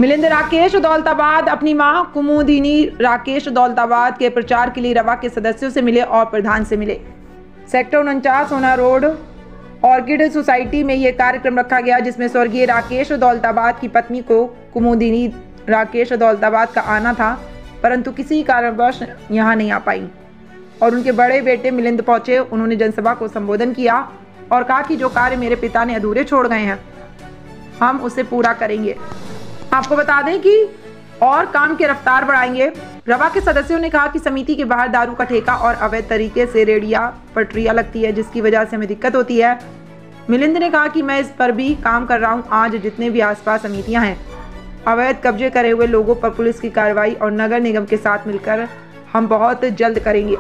मिलिंद राकेश दौलताबाद अपनी मां कुमुदिनी राकेश दौलताबाद के प्रचार के लिए रवा के सदस्यों से मिले और प्रधान से मिले। सेक्टर 49 सोना रोड ऑर्किड सोसाइटी में ये कार्यक्रम रखा गया, जिसमें स्वर्गीय राकेश दौलताबाद की पत्नी को कुमुदिनी राकेश दौलताबाद का आना था, परंतु किसी कारणवश यहाँ नहीं आ पाई और उनके बड़े बेटे मिलिंद पहुंचे। उन्होंने जनसभा को संबोधन किया और कहा कि जो कार्य मेरे पिता ने अधूरे छोड़ गए हैं हम उसे पूरा करेंगे। आपको बता दें कि और काम की रफ्तार बढ़ाएंगे। रवा के सदस्यों ने कहा कि समिति के बाहर दारू का ठेका और अवैध तरीके से रेडिया पटरियां लगती है, जिसकी वजह से हमें दिक्कत होती है। मिलिंद ने कहा कि मैं इस पर भी काम कर रहा हूं। आज जितने भी आसपास समितियां हैं, अवैध कब्जे करे हुए लोगों पर पुलिस की कार्रवाई और नगर निगम के साथ मिलकर हम बहुत जल्द करेंगे।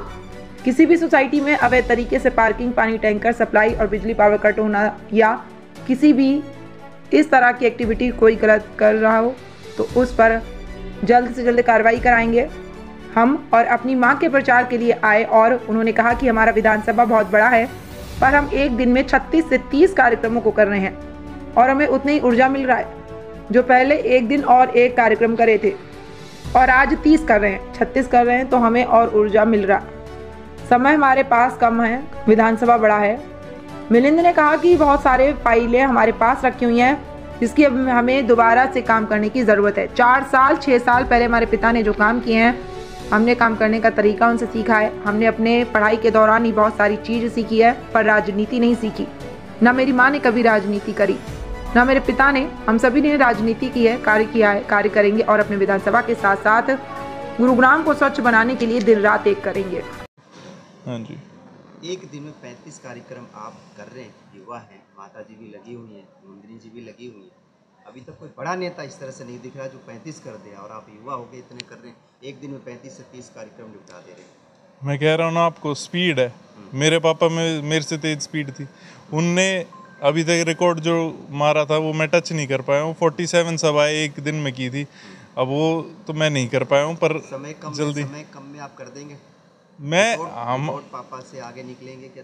किसी भी सोसाइटी में अवैध तरीके से पार्किंग, पानी टैंकर सप्लाई और बिजली पावर कट होना या किसी भी इस तरह की एक्टिविटी कोई गलत कर रहा हो तो उस पर जल्द से जल्द कार्रवाई कराएंगे। हम और अपनी मां के प्रचार के लिए आए और उन्होंने कहा कि हमारा विधानसभा बहुत बड़ा है, पर हम एक दिन में 36 से 30 कार्यक्रमों को कर रहे हैं और हमें उतनी ही ऊर्जा मिल रहा है जो पहले एक दिन और एक कार्यक्रम करे थे और आज 30 कर रहे हैं, 36 कर रहे हैं, तो हमें और ऊर्जा मिल रहा। समय हमारे पास कम है, विधानसभा बड़ा है। मिलिंद ने कहा कि बहुत सारे फाइलें हमारे पास रखी हुई हैं, जिसकी अब हमें दोबारा से काम करने की ज़रूरत है। 4 साल 6 साल पहले हमारे पिता ने जो काम किए हैं, हमने काम करने का तरीका उनसे सीखा है। हमने अपने पढ़ाई के दौरान ही बहुत सारी चीज़ सीखी है, पर राजनीति नहीं सीखी। ना मेरी माँ ने कभी राजनीति करी, ना मेरे पिता ने। हम सभी ने राजनीति की है, कार्य किया है, कार्य करेंगे और अपने विधानसभा के साथ साथ गुरुग्राम को स्वच्छ बनाने के लिए दिन रात एक करेंगे। हाँ जी, एक दिन में 35 कार्यक्रम आप कर रहे हैं, युवा हैं, माता जी भी लगी हुई हैं, मुंदरी जी भी लगी हुई हैं। अभी तक कोई बड़ा नेता इस तरह से नहीं दिख रहा जो 35 कर दे, और आप युवा हो गए इतने कर रहे हैं, एक दिन में 35 से 30 कार्यक्रम निपटा दे रहे हैं। मैं कह रहा हूँ ना आपको, स्पीड है। मेरे पापा में मेरे से तेज स्पीड थी। उनने अभी तक रिकॉर्ड जो मारा था वो मैं टच नहीं कर पाया हूँ। 47 सभाएं एक दिन में की थी, अब वो तो मैं नहीं कर पाया हूँ, पर समय कम में आप कर देंगे। हम पापा से आगे निकलेंगे क्या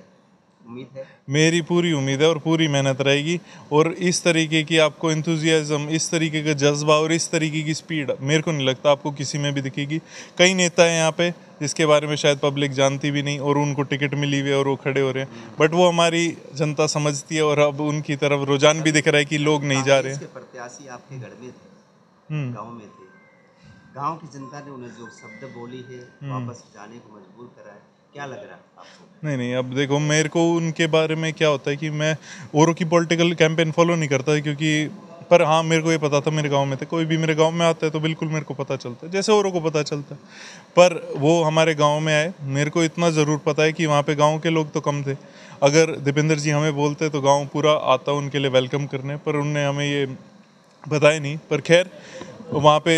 उम्मीद है? मेरी पूरी उम्मीद है और पूरी मेहनत रहेगी। और इस तरीके की आपको एंथुजियाज्म, इस तरीके का जज्बा और इस तरीके की स्पीड मेरे को नहीं लगता आपको किसी में भी दिखेगी। कई नेता हैं यहाँ पे जिसके बारे में शायद पब्लिक जानती भी नहीं और उनको टिकट मिली हुई है और वो खड़े हो रहे हैं, बट वो हमारी जनता समझती है और अब उनकी तरफ रुझान भी दिख रहा है कि लोग नहीं जा रहे हैं। प्रत्याशी आपके घर में थे, गाँव में थे, गांव की जनता ने उन्हें जो शब्द बोली है वापस जाने को मजबूर करा है, क्या लग रहा है आपको? नहीं, अब देखो, मेरे को उनके बारे में क्या होता है कि मैं औरों की पॉलिटिकल कैंपेन फॉलो नहीं करता, क्योंकि पर हाँ, मेरे को ये पता था मेरे गांव में थे। कोई भी मेरे गांव में आता है तो बिल्कुल मेरे को पता चलता है, जैसे औरों को पता चलता है। पर वो हमारे गांव में आए, मेरे को इतना ज़रूर पता है कि वहाँ पे गांव के लोग तो कम थे। अगर दीपेंद्र जी हमें बोलते तो गाँव पूरा आता उनके लिए वेलकम करने, पर उनने हमें ये बताया नहीं। पर खैर, वहाँ पे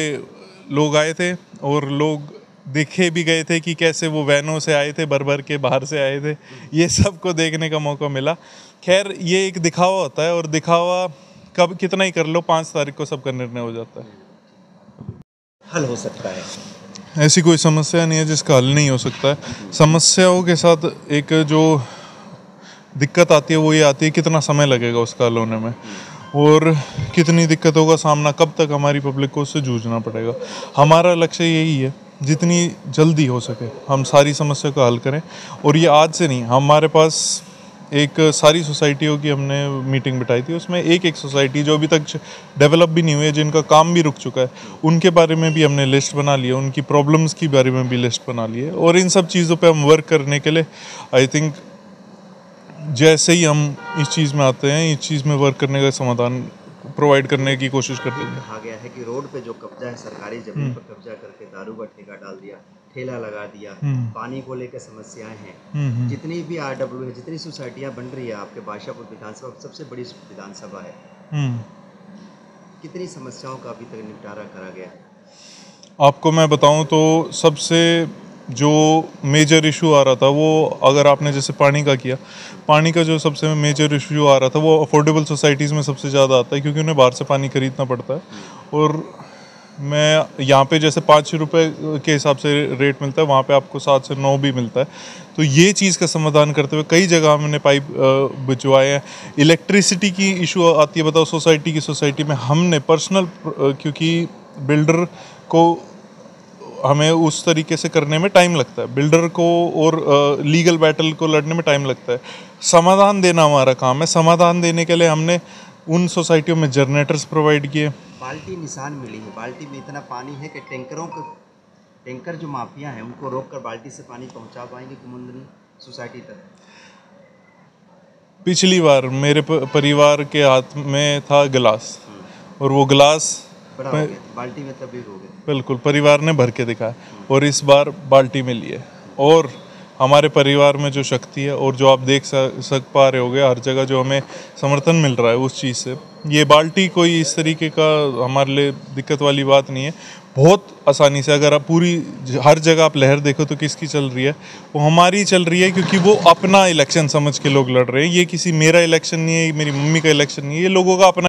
लोग आए थे और लोग देखे भी गए थे कि कैसे वो वैनों से आए थे, भर भर के बाहर से आए थे। ये सब को देखने का मौका मिला। खैर, ये एक दिखावा होता है और दिखावा कब कितना ही कर लो, 5 तारीख को सबका निर्णय हो जाता है। हल हो सकता है, ऐसी कोई समस्या नहीं है जिसका हल नहीं हो सकता है। समस्याओं के साथ एक जो दिक्कत आती है वो ये आती है कितना समय लगेगा उसका हल होने में, और कितनी दिक्कतों का सामना, कब तक हमारी पब्लिक को उससे जूझना पड़ेगा। हमारा लक्ष्य यही है, जितनी जल्दी हो सके हम सारी समस्या का हल करें। और ये आज से नहीं, हमारे पास एक सारी सोसाइटियों की हमने मीटिंग बिठाई थी, उसमें एक सोसाइटी जो अभी तक डेवलप भी नहीं हुई है, जिनका काम भी रुक चुका है, उनके बारे में भी हमने लिस्ट बना लिया, उनकी प्रॉब्लम्स के बारे में भी लिस्ट बना ली है। और इन सब चीज़ों पे हम वर्क करने के लिए आई थिंक जैसे ही हम इस चीज़ में आते हैं, इस चीज़ में वर्क करने का समाधान प्रोवाइड करने की कोशिश करते हैं। कहा गया है कि रोड पे जो कब्जा है, सरकारी जमीन पर कब्जा करके दारू का ठेका डाल दिया, ठेला लगा दिया, पानी को लेकर समस्याएं हैं। जितनी भी RW है, जितनी सोसाइटियां बन रही है, आपके बादशाहपुर विधानसभा सबसे बड़ी विधानसभा है, कितनी समस्याओं का अभी तक निपटारा करा गया है? आपको मैं बताऊं तो सबसे जो मेजर इशू आ रहा था वो, अगर आपने जैसे पानी का किया, पानी का जो सबसे मेजर इशू आ रहा था वो अफोर्डेबल सोसाइटीज़ में सबसे ज़्यादा आता है, क्योंकि उन्हें बाहर से पानी खरीदना पड़ता है। और मैं यहाँ पे जैसे 5 रुपए के हिसाब से रेट मिलता है, वहाँ पे आपको 7 से 9 भी मिलता है। तो ये चीज़ का समाधान करते हुए कई जगह हमने पाइप बिछवाए हैं। इलेक्ट्रिसिटी की इशू आती है, बताओ सोसाइटी में हमने पर्सनल, क्योंकि बिल्डर को हमें उस तरीके से करने में टाइम लगता है, बिल्डर को और लीगल बैटल को लड़ने में टाइम लगता है। समाधान देना हमारा काम है। समाधान देने के लिए हमने उन सोसाइटियों में जनरेटर्स प्रोवाइड किए। बाल्टी निशान मिली है, बाल्टी में इतना पानी है कि टैंकर जो माफिया हैं उनको रोककर बाल्टी से पानी पहुंचा पाएंगे कुमुदिनी सोसाइटी तक। पिछली बार मेरे परिवार के हाथ में था गिलास, और वो गिलास बड़ा हो गया, बाल्टी में तभी हो गया। बिल्कुल परिवार ने भर के दिखाया, और इस बार बाल्टी में लिए। और हमारे परिवार में जो शक्ति है, और जो आप देख सक पा रहे होगे हर जगह जो हमें समर्थन मिल रहा है उस चीज़ से, ये बाल्टी कोई इस तरीके का हमारे लिए दिक्कत वाली बात नहीं है। बहुत आसानी से, अगर आप पूरी हर जगह आप लहर देखो तो किसकी चल रही है, वो हमारी चल रही है, क्योंकि वो अपना इलेक्शन समझ के लोग लड़ रहे हैं। ये किसी मेरा इलेक्शन नहीं है, मेरी मम्मी का इलेक्शन नहीं है, ये लोगों का अपना